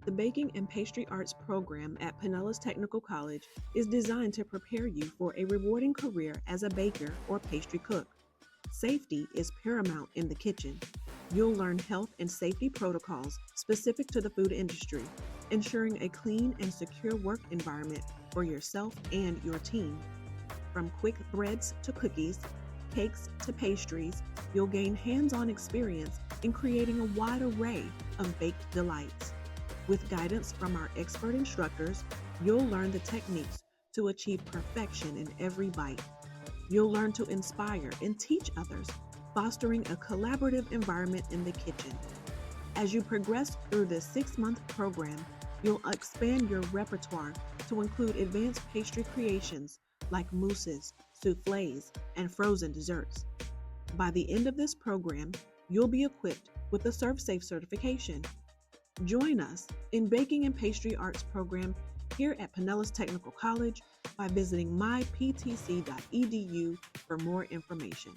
The Baking and Pastry Arts program at Pinellas Technical College is designed to prepare you for a rewarding career as a baker or pastry cook. Safety is paramount in the kitchen. You'll learn health and safety protocols specific to the food industry, ensuring a clean and secure work environment for yourself and your team. From quick breads to cookies, cakes to pastries, you'll gain hands-on experience in creating a wide array of baked delights. With guidance from our expert instructors, you'll learn the techniques to achieve perfection in every bite. You'll learn to inspire and teach others, fostering a collaborative environment in the kitchen. As you progress through this 6-month program, you'll expand your repertoire to include advanced pastry creations like mousses, soufflés, and frozen desserts. By the end of this program, you'll be equipped with the ServSafe certification. Join us in Baking and Pastry Arts program here at Pinellas Technical College by visiting myptc.edu for more information.